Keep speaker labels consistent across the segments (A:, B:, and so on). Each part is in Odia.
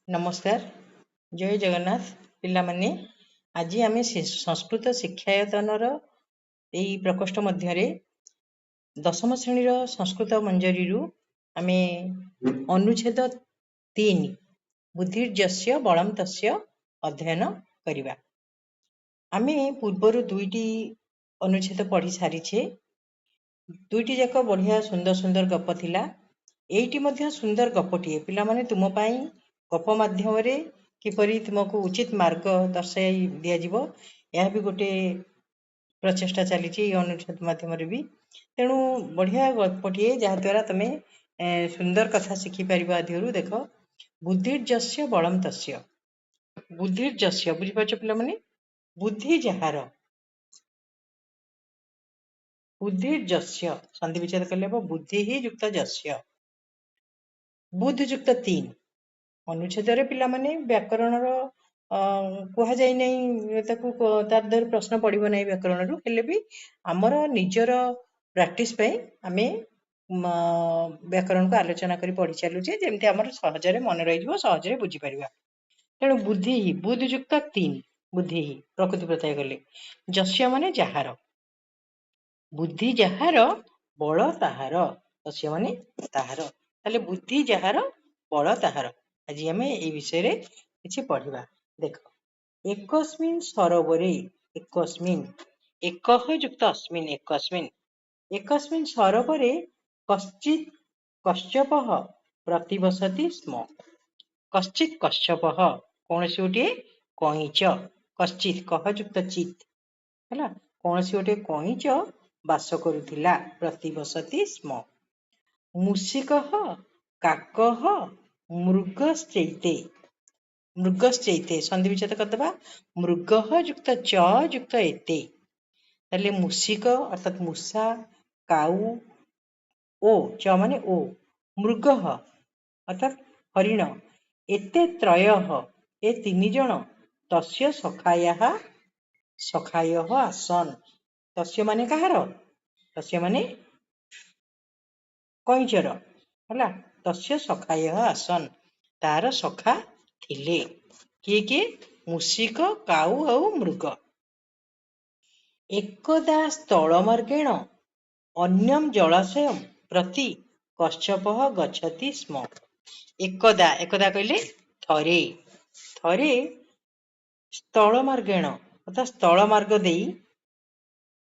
A: नमस्कार जय जगन्नाथ पिला माने आज आम संस्कृत शिक्षायतनर यही प्रकोष्ठ मध्य दशम श्रेणी संस्कृत मंजरी आम अनुच्छेद 3 बुद्धिर्जस्य बलम तस्य अध्ययन करिबा। आमे पूर्वर दुईटी अनुच्छेद पढ़ी सारीछे। दुईटी जाक बढ़िया सुंदर सुंदर गप थिला। एइटी मध्य सुंदर गपटिए पिला माने तुम पाई गप माध्यम किपरि तुमको उचित मार्ग दर्शाई दिया जीवो यह भी गोटे प्रचेष्टा चली अनुच्छेद माध्यम भी। तेणु बढ़िया गपटिए जहाँ द्वारा तुम सुंदर कथा शिखिपार आदि देख बुद्धिर्जस्य बलम तस्य। बुद्धिर्जस्य बुझीपार पिला माने बुद्धि जार बुद्धिर्जस्य संधि विच्छेद कले बुद्धि ही युक्त जस्य बुद्धि युक्त 3 अनुच्छेद पिला माने व्याकरण कह जाई नहीं तार देहर प्रश्न पड़ो ना व्याकरण हेले भी आमर निजर प्रैक्टिस आमे व्याकरण को आलोचना कर पढ़ी चलुचे जमती आमर सहजरे मन रही सहजरे बुझीपर। तेणु बुद्धि ही बुद्धि युक्त 3 बुद्धि ही प्रकृति प्रत्यय गले जस्य माने जହାର बुद्धि जହାର बल ताहार तस्य माने ताहार ताले बुद्धि जହାର बल ताहार। आज आम ए विषय किछि पढ़िबा। देख एकस्मिन् सरोवरे एकस्मिन् एकः युक्त अस्मिन् एकस्मिन् सरोवरे कश्चित् कश्यपः प्रतिवसति स्म। कश्चित् कश्यपः कौनसी गोटे कईच कश्चित् कह युक्त चित् है कौनसी गोटे कईच बास करुथिला प्रतिवसति स्म। मूषिकः काकः मृगश्चैते मृगश्चैते संधि विच्छेद करदबा मृगः युक्त च युक्त एते ताले मूषिक अर्थात मूषा काऊ ओ च माने ओ मृगः अर्थात हरिण एते त्रयः ए 3 जन तस्य सखायः आसन तस्य माने कहार तस्य माने कईचर है तस्य सखायः आसन तार सखा थिले किए किए मूषिक काऊ और मृग। एकदा स्थलमार्गेण अन्यम जलाशय प्रति कश्यपः गच्छति स्म। एकदा एकदा कहले थरे थरे स्थलमार्गेण अर्थात स्थलमार्ग देई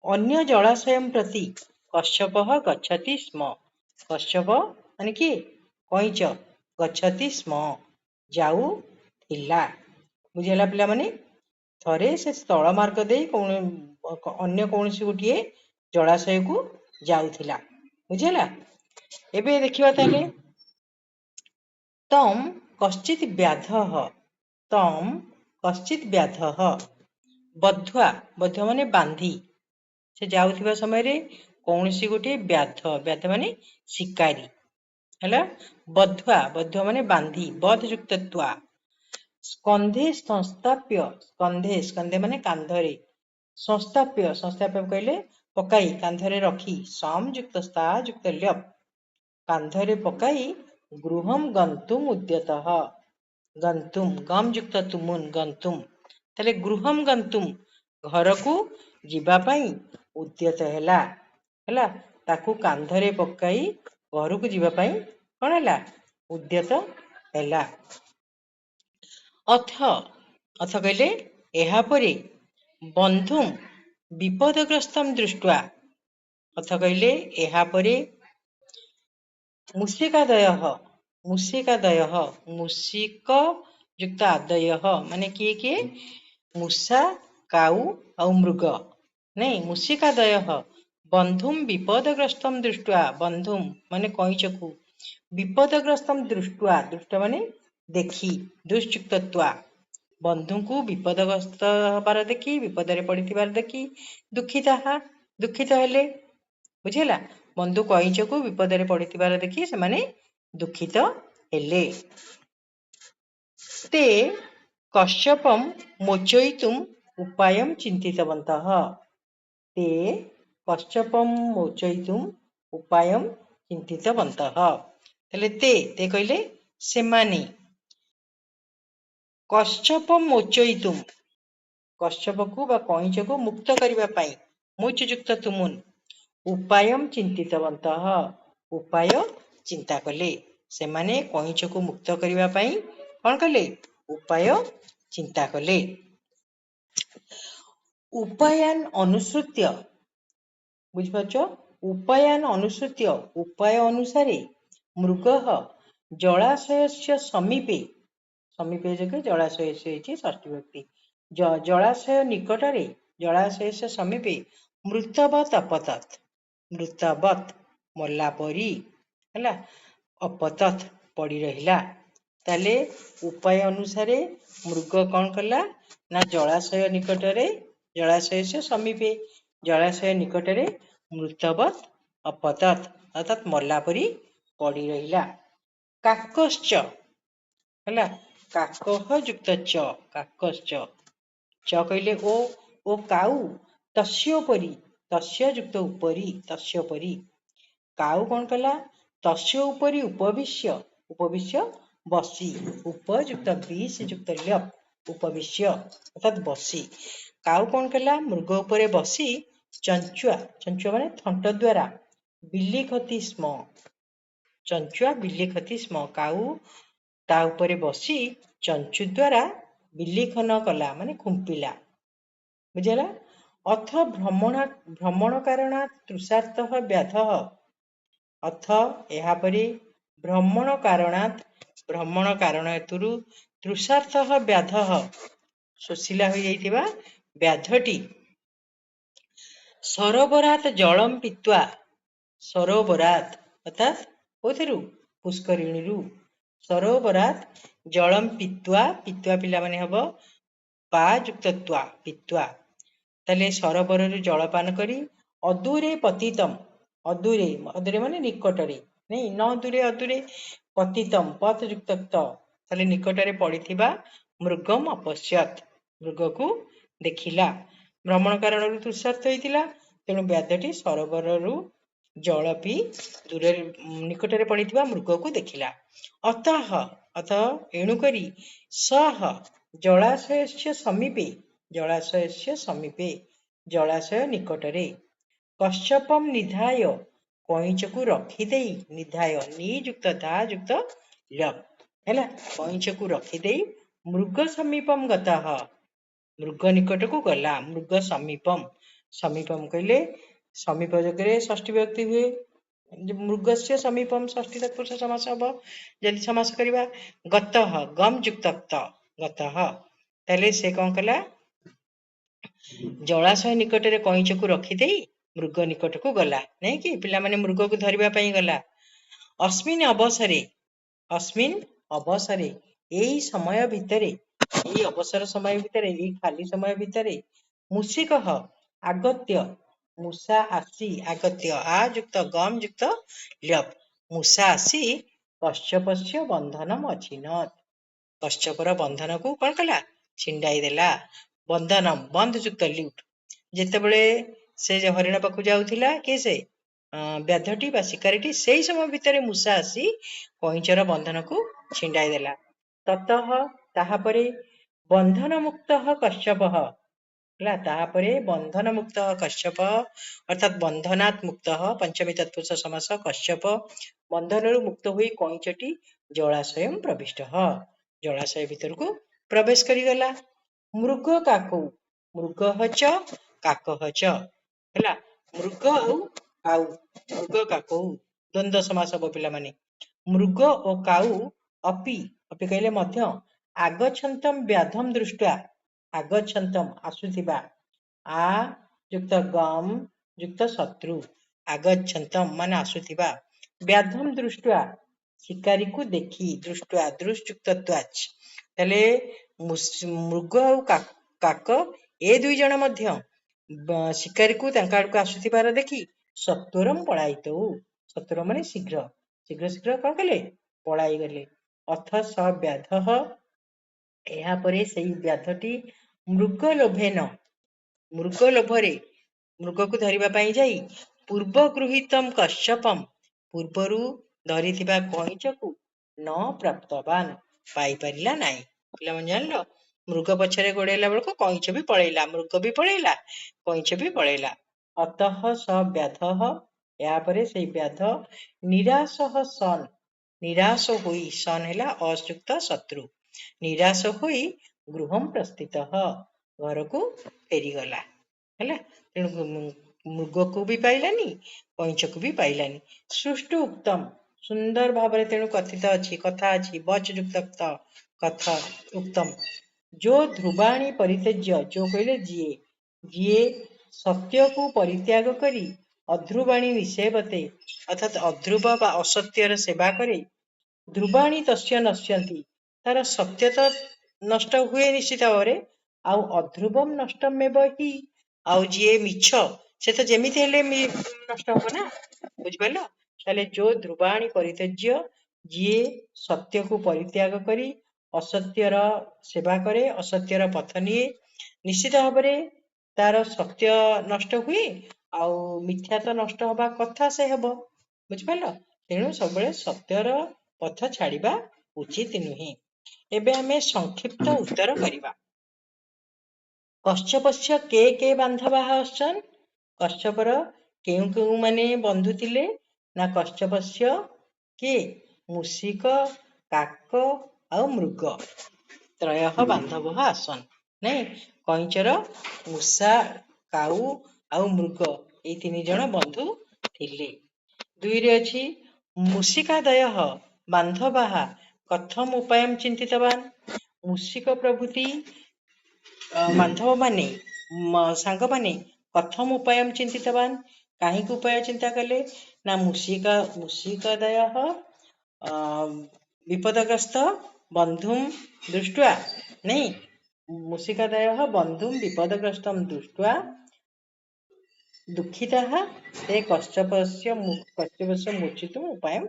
A: अन्य जलाशय प्रति कश्यपः गच्छति स्म। कश्यप माने किए कईच गच्छति स्म जाऊ थिला बुझेला पिला माने थरे से स्थल मार्ग दे अन्य कौनसी गोटे जलाशय को जाउथिला बुझेला। एबे देखिबा ताले तम कश्चित् व्याधः तम कश्चित् व्याधः बध्वा बध्वा माने बांधी से जाउथिबा समय रे कौनसी गोटे व्याध माने शिकारी है बध्वा बध्वा माने बांधी बध युक्त त्वा स्कंधे संस्थाप्य स्कंधे स्कंधे माने कांधरे संस्थाप्य संस्थाप्य कहले पकाई कांधरे रखी सम युक्त स्था युक्त ल्यप कांधरे पकाई गृहम गंतुम उद्यतः गंतुम गम युक्त तुमुन गंतुम ताले गृहम गंतुम घर को जीवा पाई उद्यत हैला ताकू कांधरे पकाई घर को जीवा पाई कौन है उद्यत हैला। अथ अथ कहले एहा परे बंधुम विपदग्रस्तम दृष्ट्वा अथ कहले एहा परे मूषिकादयः मूषिक युक्त आदयः माने किए किए मूषा काऊ और मृग नहीं मूषिकादयः बंधुम विपदग्रस्तम दृष्ट्वा बंधुम माने कईचकू विपदग्रस्तम दृष्ट्वा दृष्ट माने देखी दुष्युक्तत्वा बंधु को विपदग्रस्त हबार देखी विपद पड़ीबार देखी दुखित हेले बुझेला बंधु कईच को विपद पड़ीबार देखी से माने दुखित हेले। ते कश्यपम मोचयितुम उपायम चिंतितवन्तः ते कश्यपम मोचयितुम उपायम चिंतितवन्तः ताले ते कहले से माने କଶ୍ୟପମ୍ ମୋଚୟିତୁମ୍, କଶ୍ୟପକୁ ବା କଇଁଚକୁ ମୁକ୍ତ କରିବା ପାଇଁ, ମୁଚ୍ ଯୁକ୍ତ ତୁମୁନ୍, ଉପାୟମ୍ ଚିନ୍ତିତବନ୍ତଃ, ଉପାୟ ଚିନ୍ତା କଲେ। ସେମାନେ କଇଁଚକୁ ମୁକ୍ତ କରିବା ପାଇଁ କଣ କଲେ? ଉପାୟ ଚିନ୍ତା କଲେ। ଉପାୟାନ୍ ଅନୁସୃତ୍ୟ, ବୁଝିପାରୁଛ? ଉପାୟାନ୍ ଅନୁସୃତ୍ୟ, ଉପାୟ ଅନୁସାରେ ମୃଗଃ ଜଳାଶୟସ୍ୟ ସମୀପେ, ସମୀପେ ଯୋଗେ ଜଳାଶୟ ହେଇଛି ଷଷ୍ଠୀ ବିଭକ୍ତି, ଜଳାଶୟ ନିକଟରେ, ଜଳାଶୟସ୍ୟ ସମୀପେ ମୃତବତ୍ ଅପତତ୍, ମୃତବତ୍ ମଲା ପରି, ହେଲା, ଅପତତ୍ ପଡ଼ି ରହିଲା। ତାହେଲେ ଉପାୟ ଅନୁସାରେ ମୃଗ କଣ କଲା ନା ଜଳାଶୟ ନିକଟରେ, ଜଳାଶୟ ସମୀପେ, ଜଳାଶୟ ନିକଟରେ ମୃତବତ୍ ଅପତତ୍ ଅର୍ଥାତ୍ ମଲା ପରି ପଡ଼ି ରହିଲା। କାକଶ୍ଚ, ହେଲା, କାକଃ ଯୁକ୍ତ ଚ, କାକଶ୍ଚ, ଚ କହିଲେ ଓ କାଉ, ତସ୍ୟୋପରି, ତସ୍ୟ ଯୁକ୍ତ ଉପରି, ତସ୍ୟୋପରି, କାଉ କଣ କଲା? ତସ୍ୟ ଉପରି ଉପବିଶ୍ୟ, ଉପବିଶ୍ୟ ବସି, ଉପଯୁକ୍ତ ବିଶ୍ ଯୁକ୍ତ ଲ୍ୟପ୍, ଉପବିଶ୍ୟ ଅର୍ଥାତ୍ ବସି, କାଉ କଣ କଲା? ମୃଗ ଉପରେ ବସି ଚଞ୍ଚୁଆ, ଚଞ୍ଚୁଆ ମାନେ ଥଣ୍ଟ ଦ୍ୱାରା, ବିଲିଖତି ସ୍ମ, ଚଞ୍ଚୁଆ ବିଲିଖତି ସ୍ମ, କାଉ ତା ଉପରେ ବସି ଚଞ୍ଚୁ ଦ୍ୱାରା ବିଲିଖନ କଲା ମାନେ ଖୁମ୍ପିଲା, ବୁଝିଲା? ଅଥ ଭ୍ରମଣ କାରଣାତ୍ ତୃଷାର୍ତ୍ତଃ ବ୍ୟାଧଃ, ଅଥ ଏହାପରେ, ଭ୍ରମଣ କାରଣାତ୍ ଭ୍ରମଣ କାରଣ ହେତୁରୁ, ତୃଷାର୍ତ୍ତଃ ବ୍ୟାଧଃ ଶୋଷିଲା ହୋଇଯାଇଥିବା ବ୍ୟାଧଟି, ସରୋବରାତ୍ ଜଳମ୍ ପିତ୍ୱା, ସରୋବରାତ୍ ଅର୍ଥାତ୍ କୋଉଥିରୁ? ପୁଷ୍କରିଣୀରୁ, ସରୋବରାତ୍ ଜଳମ୍ ପିତ୍ୱା, ପିତ୍ୱା ପିଲାମାନେ ହବ ପା ଯୁକ୍ତ ତ୍ୱା, ପିତ୍ୱା, ତାହେଲେ ସରୋବରରୁ ଜଳପାନ କରି, ଅଦୂରେ ପତିତମ୍, ଅଦୂରେ, ଅଦୂରେ ମାନେ ନିକଟରେ, ନାଇଁ ନ ଦୂରେ ଅଦୂରେ, ପତିତମ୍ ପତ୍ ଯୁକ୍ତ ତ, ତାହେଲେ ନିକଟରେ ପଡ଼ିଥିବା ମୃଗମ୍ ଅପଶ୍ୟତ୍, ମୃଗକୁ ଦେଖିଲା। ଭ୍ରମଣ କାରଣରୁ ତୃଷାର୍ତ୍ତ ହେଇଥିଲା, ତେଣୁ ବ୍ୟାଧଟି ସରୋବରରୁ ଜଳ ପିଇ ଦୂରରେ ନିକଟରେ ପଡ଼ିଥିବା ମୃଗକୁ ଦେଖିଲା। ଅତଃ, ଅତଃ ଏଣୁକରି, ସଃ ଜଳାଶୟସ୍ୟ ସମୀପେ, ଜଳାଶୟସ୍ୟ ସମୀପେ ଜଳାଶୟ ନିକଟରେ, କଶ୍ୟପମ୍ ନିଧାୟ କଇଁଚକୁ ରଖିଦେଇ, ନିଧାୟ ନିଯୁକ୍ତ ଧା ଯୁକ୍ତ ଲ୍ୟପ୍, ହେଲା, କଇଁଚକୁ ରଖିଦେଇ ମୃଗ ସମୀପମ୍ ଗତଃ, ମୃଗ ନିକଟକୁ ଗଲା, ମୃଗ ସମୀପମ୍, ସମୀପମ୍ କହିଲେ ସମୀପ ଯୋଗରେ ଷଷ୍ଠୀ ବିଭକ୍ତି ହୁଏ, ମୃଗସ୍ୟ ସମୀପମ୍ ଷଷ୍ଠୀ ତତ୍ପୁରୁଷ ସମାସ ହବ ଯଦି ସମାସ କରିବା। ଗତଃ ଗମ୍ ଯୁକ୍ତ କ୍ତ, ଗତଃ, ତାହେଲେ ସେ କଣ କଲା? ଜଳାଶୟ ନିକଟରେ କଇଁଚକୁ ରଖିଦେଇ ମୃଗ ନିକଟକୁ ଗଲା, ନାଇଁ କି ପିଲାମାନେ ମୃଗକୁ ଧରିବା ପାଇଁ ଗଲା। ଅସ୍ମିନ୍ ଅବସରେ, ଅସ୍ମିନ୍ ଅବସରେ, ଏଇ ସମୟ ଭିତରେ, ଏଇ ଅବସର ସମୟ ଭିତରେ, ଏଇ ଖାଲି ସମୟ ଭିତରେ, ମୂଷିକଃ ଆଗତ୍ୟ, ମୂଷା ଆସି, ଆଗତ୍ୟ ଆ ଯୁକ୍ତ ଗମ୍ ଯୁକ୍ତ ଲ୍ୟପ୍, ମୂଷା ଆସି କଶ୍ୟପସ୍ୟ ବନ୍ଧନମ୍ ଅଛିନତ୍, କଶ୍ୟପର ବନ୍ଧନକୁ କଣ କଲା? ଛିଣ୍ଡାଇ ଦେଲା। ବନ୍ଧନମ୍ ବନ୍ଧ ଯୁକ୍ତ ଲ୍ୟୁଟ୍, ଯେତେବେଳେ ସେ ହରିଣ ପାଖକୁ ଯାଉଥିଲା, କିଏ ସେ? ବ୍ୟାଧଟି ବା ଶିକାରୀଟି, ସେଇ ସମୟ ଭିତରେ ମୂଷା ଆସି କଇଁଚର ବନ୍ଧନକୁ ଛିଣ୍ଡାଇ ଦେଲା। ତତଃ ତାହାପରେ, ବନ୍ଧନ ମୁକ୍ତଃ କଶ୍ୟପଃ, ହେଲା, ତାହାପରେ ବନ୍ଧନ ମୁକ୍ତ କଶ୍ୟପ ଅର୍ଥାତ୍ ବନ୍ଧନାତ୍ ମୁକ୍ତ, ପଞ୍ଚମୀ ତତ୍ପୁରୁଷ ସମାସ, କଶ୍ୟପ ବନ୍ଧନରୁ ମୁକ୍ତ ହୋଇ କଇଁଚଟି ଜଳାଶୟଂ ପ୍ରବିଷ୍ଟ, ଜଳାଶୟ ଭିତରକୁ ପ୍ରବେଶ କରିଗଲା। ମୃଗ କାକଉ, ମୃଗ ଚ କାକଃ ଚ, ହେଲା, ମୃଗ ଆଉ କାଉ, ମୃଗ କାକଉ ଦ୍ୱନ୍ଦ୍ୱ ସମାସ ହବ ପିଲାମାନେ। ମୃଗ ଓ କାଉ ଅପି, ଅପି କହିଲେ ମଧ୍ୟ, ଆଗଚ୍ଛନ୍ତମ୍ ବ୍ୟାଧମ୍ ଦୃଷ୍ଟ୍ୱା, ଆଗଚ୍ଛନ୍ତମ୍ ଆସୁଥିବା, ଆ ଯୁକ୍ତ ଗମ୍ ଯୁକ୍ତ ଶତ୍ରୁ, ଆଗଚ୍ଛନ୍ତମ୍ ମାନେ ଆସୁଥିବା, ବ୍ୟାଧମ୍ ଦୃଷ୍ଟ୍ୱା ଶିକାରୀକୁ ଦେଖି, ଦୃଷ୍ଟ୍ୱା ଦୃଶ୍ ଯୁକ୍ତ ତ୍ୱାଚ୍, ତାହେଲେ ମୃଗ ଆଉ କାକ ଏ ଦୁଇ ଜଣ ମଧ୍ୟ ଶିକାରୀକୁ ତାଙ୍କ ଆଡକୁ ଆସୁଥିବାର ଦେଖି ସତ୍ୱରମ୍ ପଳାଇତଉ, ସତ୍ୱରମ୍ ମାନେ ଶୀଘ୍ର, ଶୀଘ୍ର ଶୀଘ୍ର କଣ କଲେ? ପଳାଇ ଗଲେ। ଅଥ ସ ବ୍ୟାଧଃ, ଏହାପରେ ସେଇ ବ୍ୟାଧଟି ମୃଗ ଲୋଭେନ, ମୃଗ ଲୋଭରେ ମୃଗକୁ ଧରିବା ପାଇଁ ଯାଇ, ପୂର୍ବ ଗୃହୀତମ୍ କଶ୍ୟପମ୍, ପୂର୍ବରୁ ଧରିଥିବା କଇଁଚକୁ ନ ପ୍ରାପ୍ତବାନ୍ ପାଇପାରିଲା ନାହିଁ, ପିଲାମାନେ ଜାଣିଲ, ମୃଗ ପଛରେ ଗୋଡେଇଲା ବେଳକୁ କଇଁଛ ବି ପଳେଇଲା, ମୃଗ ବି ପଳେଇଲା, କଇଁଛ ବି ପଳେଇଲା। ଅତଃ ସ ବ୍ୟାଧଃ, ଏହାପରେ ସେଇ ବ୍ୟାଧ ନିରାଶଃ ସନ୍, ନିରାଶ ହୋଇ, ସନ୍ ହେଲା ଅଯୁକ୍ତ ଶତ୍ରୁ, ନିରାଶ ହୋଇ ଗୃହମ୍ ପ୍ରସ୍ଥିତଃ, ଘରକୁ ଫେରିଗଲା। ହେଲା, ତେଣୁ ମୃଗକୁ ବି ପାଇଲାନି, କଇଁଛକୁ ବି ପାଇଲାନି। ସୃଷ୍ଟୁ ଉକ୍ତମ, ସୁନ୍ଦର ଭାବରେ ତେଣୁ କଥିତ ଅଛି, କଥା ଅଛି, ବଚ ଯୁକ୍ତ କଥା ଉକ୍ତମ। ଯୋ ଧ୍ରୁବାଣୀ ପରିତ୍ୟଜ୍ୟ, ଯୋ କହିଲେ ଯିଏ, ଯିଏ ସତ୍ୟକୁ ପରିତ୍ୟାଗ କରି ଅଧ୍ରୁବାଣୀ ନିଷେବତେ, ଅର୍ଥାତ୍ ଅଧ୍ରୁବ ବା ଅସତ୍ୟର ସେବା କରେ, ଧ୍ରୁବାଣୀ ତସ୍ୟ ନଶ୍ୟନ୍ତି, ତାର ସତ୍ୟ ତ ନଷ୍ଟ ହୁଏ ନିଶ୍ଚିତ ଭାବରେ, ଆଉ ଅଧ୍ରୁବମ ନଷ୍ଟମେବ ହି, ଆଉ ଯିଏ ମିଛ ସେ ତ ଯେମିତି ହେଲେ ନଷ୍ଟ ହବ ନା, ବୁଝିପାରିଲ? ତାହେଲେ ଯୋ ଧ୍ରୁବାଣୀ ପରିତ୍ୟଜ୍ୟ, ଯିଏ ସତ୍ୟକୁ ପରିତ୍ୟାଗ କରି ଅସତ୍ୟର ସେବା କରେ, ଅସତ୍ୟର ପଥ ନିଏ, ନିଶ୍ଚିତ ଭାବରେ ତାର ସତ୍ୟ ନଷ୍ଟ ହୁଏ, ଆଉ ମିଥ୍ୟା ତ ନଷ୍ଟ ହବା କଥା ସେ ହେବ, ବୁଝିପାରିଲ? ତେଣୁ ସବୁବେଳେ ସତ୍ୟର ପଥ ଛାଡିବା ଉଚିତ ନୁହେଁ। ଏବେ ଆମେ ସଂକ୍ଷିପ୍ତ ଉତ୍ତର କରିବା। କଶ୍ୟପସ୍ୟ କେ କେ ବାନ୍ଧବାଃ ଆସନ୍, କଶ୍ୟପର କେଉଁ କେଉଁ ମାନେ ବନ୍ଧୁ ଥିଲେ? ନା କଶ୍ୟପସ୍ୟ କିଏ? ମୂଷିକ, କାକ ଆଉ ମୃଗ, ତ୍ରୟଃ ବାନ୍ଧବଃ ଆସନ୍। ନାଇଁ, କଇଁଚର ମୂଷା, କାଉ ଆଉ ମୃଗ, ଏଇ 3 ଜଣ ବନ୍ଧୁ ଥିଲେ। 2ରେ ଅଛି ମୂଷିକାଦୟଃ ବାନ୍ଧବାଃ କଥମ ଉପାୟଂ ଚିନ୍ତିତବାନ୍, ମୂଷିକ ପ୍ରଭୃତି ବାନ୍ଧବ ମାନେ, ସାଙ୍ଗମାନେ କଥମ ଉପାୟଂ ଚିନ୍ତିତବାନ୍, କାହିଁକି ଉପାୟ ଚିନ୍ତା କଲେ? ନା ମୂଷିକାଦୟଃ ବିପଦଗ୍ରସ୍ତ ବନ୍ଧୁಂ ଦୃଷ୍ଟ୍ୱା, ନାଇଁ, ମୂଷିକାଦୟଃ ବନ୍ଧୁಂ ବିପଦଗ୍ରସ୍ତଂ ଦୃଷ୍ଟ୍ୱା ଦୁଃଖିତାଃ ते କଶ୍ୟପସ୍ୟ ମୂର୍ଚ୍ଛିତୁମ୍ ଉପାୟଂ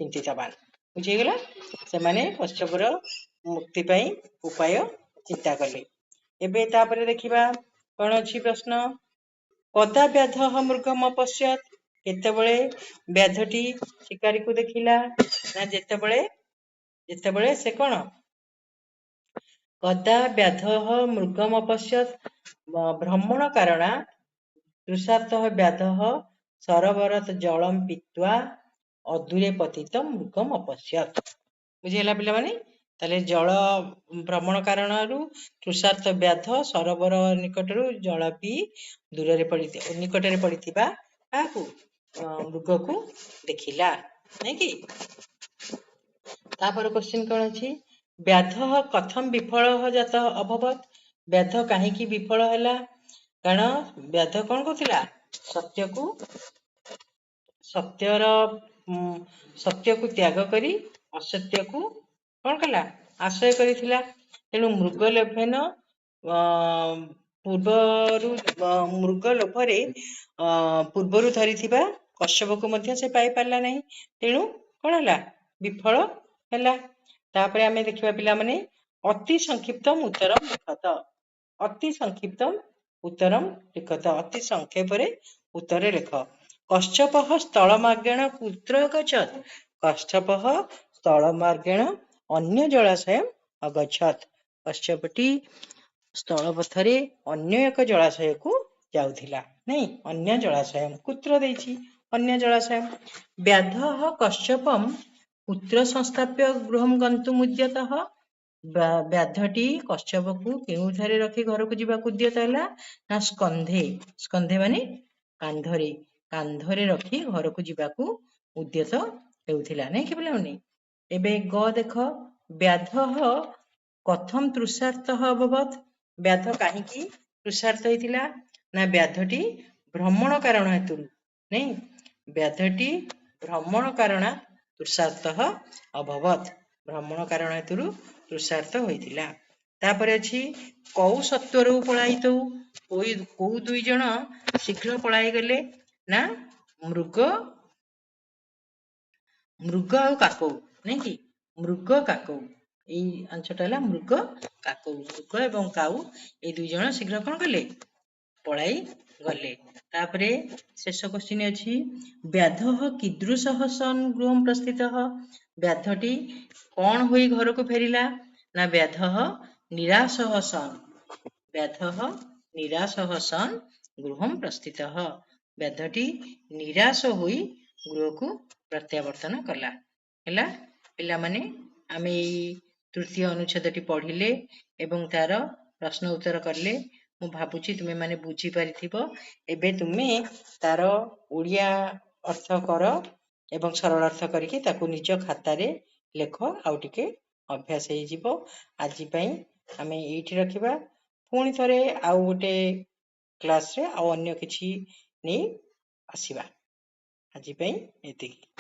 A: ଚିନ୍ତିତବାନ୍। ବୁଝିଗଲା? ସେମାନେ କଶ୍ୟପର ମୁକ୍ତି ପାଇଁ ଉପାୟ ଚିନ୍ତା କଲେ। ଏବେ ତାପରେ ଦେଖିବା କଣ ଅଛି ପ୍ରଶ୍ନ। କଦା ବ୍ୟାଧଃ ମୃଗମ୍ ଅପଶ୍ୟତ୍, କେତେବେଳେ ବ୍ୟାଧଟି ଶିକାରୀକୁ ଦେଖିଲା? ନା ଯେତେବେଳେ ସେ କଣ, କଦା ବ୍ୟାଧଃ ମୃଗମ୍ ଅପଶ୍ୟତ୍ ଭ୍ରମଣ କାରଣା ତୃଷାର୍ତ୍ତଃ ବ୍ୟାଧଃ ସରୋବରତ୍ ଜଳମ୍ ପିତ୍ୱା ଅଧୂରେ ପତିତମ୍ ମୃଗମ୍ ଅପଶ୍ୟତ୍। ବୁଝିଗଲା ପିଲାମାନେ? ତାହେଲେ ଜଳ ଭ୍ରମଣ କାରଣରୁ ତୃଷାର୍ତ୍ତ ବ୍ୟାଧ ସରୋବର ନିକଟରୁ ଜଳ ପିଇ ନିକଟରେ ପଡିଥିବା କାହାକୁ, ମୃଗକୁ ଦେଖିଲା, ନାଇଁ କି? ତାପରେ କ୍ୱେଶ୍ଚିନ୍ କଣ ଅଛି, ବ୍ୟାଧଃ କଥମ୍ ବିଫଳଃ ଜାତଃ ଅଭବତ୍, ବ୍ୟାଧ କାହିଁକି ବିଫଳ ହେଲା? କାରଣ ବ୍ୟାଧ କଣ କରୁଥିଲା? ସତ୍ୟକୁ ତ୍ୟାଗ କରି ଅସତ୍ୟକୁ କଣ କଲା? ଆଶ୍ରୟ କରିଥିଲା। ତେଣୁ ମୃଗ ଲୋଭରେ ପୂର୍ବରୁ ଧରିଥିବା କଶ୍ୟପକୁ ମଧ୍ୟ ସେ ପାଇପାରିଲା ନାହିଁ, ତେଣୁ କଣ ହେଲା? ବିଫଳ ହେଲା। ତାପରେ ଆମେ ଦେଖିବା ପିଲାମାନେ, ଅତି ସଂକ୍ଷିପ୍ତମ୍ ଉତ୍ତରମ୍ ଲିଖତ, ଅତି ସଂକ୍ଷିପ୍ତମ୍ ଉତ୍ତରମ୍ ଲିଖତ, ଅତି ସଂକ୍ଷେପରେ ଉତ୍ତର ଲେଖ। କଶ୍ୟପଃ ସ୍ଥଳମାର୍ଗେଣ କୁତ୍ର ଅଗଚ୍ଛତ୍, କଶ୍ୟପଃ ସ୍ଥଳମାର୍ଗେଣ ଅନ୍ୟ ଜଳାଶୟମ୍ ଅଗଚ୍ଛତ୍, କଶ୍ୟପଟି ସ୍ଥଳ ପଥରେ ଅନ୍ୟ ଏକ ଜଳାଶୟକୁ ଯାଉଥିଲା, ନାଇଁ, ଅନ୍ୟ ଜଳାଶୟମ୍, କୁତ୍ର ଦେଇଛି, ଅନ୍ୟ ଜଳାଶୟମ୍। ବ୍ୟାଧଃ କଶ୍ୟପମ୍ କୁତ୍ର ସଂସ୍ଥାପ୍ୟ ଗୃହମ୍ ଗନ୍ତୁମ୍ ଉଦ୍ୟତଃ, ବ୍ୟାଧଟି କଶ୍ୟପକୁ କେଉଁଠାରେ ରଖି ଘରକୁ ଯିବାକୁ ଉଦ୍ୟତ ହେଲା? ନା ସ୍କନ୍ଧେ, ସ୍କନ୍ଧେ ମାନେ କାନ୍ଧରେ, କାନ୍ଧରେ ରଖି ଘରକୁ ଯିବାକୁ ଉଦ୍ୟତ ହେଉଥିଲା, ନାଇଁ କି ପିଲାମାନେ? ଏବେ ଗ ଦେଖ, ବ୍ୟାଧଃ କଥମ୍ ତୃଷାର୍ତ୍ତଃ ଅଭବତ୍, ବ୍ୟାଧ କାହିଁକି ତୃଷାର୍ତ୍ତ ହେଇଥିଲା? ନା ବ୍ୟାଧଟି ଭ୍ରମଣ କାରଣ ହେତୁରୁ, ନାଇଁ, ବ୍ୟାଧଟି ଭ୍ରମଣ କାରଣ ତୃଷାର୍ତ୍ତଃ ଅଭବତ୍, ଭ୍ରମଣ କାରଣ ହେତୁରୁ ତୃଷାର୍ତ୍ତ ହୋଇଥିଲା। ତାପରେ ଅଛି କଉ ସତ୍ୱରୁ ପଳାୟିତୌ, କୋଉ 2 ଜଣ ଶୀଘ୍ର ପଳାଇଗଲେ? ନା ମୃଗ ଆଉ କାକଉ, ନାଇଁ କି? ମୃଗ କାକଉ, ଏଇ ଆନ୍ସରଟା ହେଲା ମୃଗ କାକଉ, ମୃଗ ଏବଂ କାଉ ଏଇ 2 ଜଣ ଶୀଘ୍ର କଣ କଲେ? ପଳାଇ ଗଲେ। ତାପରେ ଶେଷ କ୍ୱେଶ୍ଚିନ୍ ଅଛି, ବ୍ୟାଧଃ କୀଦୃଶଃ ସନ୍ ଗୃହମ୍ ପ୍ରସ୍ଥିତଃ, ବ୍ୟାଧଟି କଣ ହୋଇ ଘରକୁ ଫେରିଲା? ନା ବ୍ୟାଧଃ ନିରାଶः ସନ୍। ବ୍ୟାଧଃ ନିରାଶः ସନ୍ ଗୃହଂ ପ୍ରସ୍ଥିତଃ। ବ୍ୟାଧଟି ନିରାଶ ହୋଇ ଗୃହକୁ ପ୍ରତ୍ୟାବର୍ତ୍ତନ କଲା। ହେଲା ପିଲାମାନେ, ଆମେ ଏଇ ତୃତୀୟ ଅନୁଚ୍ଛେଦଟି ପଢ଼ିଲେ ଏବଂ ତାର ପ୍ରଶ୍ନ ଉତ୍ତର କଲେ। ମୁଁ ଭାବୁଛି ତୁମେମାନେ ବୁଝିପାରିଥିବ। ଏବେ ତୁମେ ତାର ଓଡ଼ିଆ ଅର୍ଥ କର ଏବଂ ସରଳାର୍ଥ କରିକି ତାକୁ ନିଜ ଖାତାରେ ଲେଖ। ଆଉ ଟିକେ ଅଭ୍ୟାସ ହେଇଯିବ। ଆଜି ପାଇଁ ଆମେ ଏଇଠି ରଖିବା। ପୁଣି ଥରେ ଆଉ ଗୋଟେ କ୍ଲାସରେ ଆଉ ଅନ୍ୟ କିଛି ନେଇ ଆସିବା। ଆଜି ପାଇଁ ଏତିକି।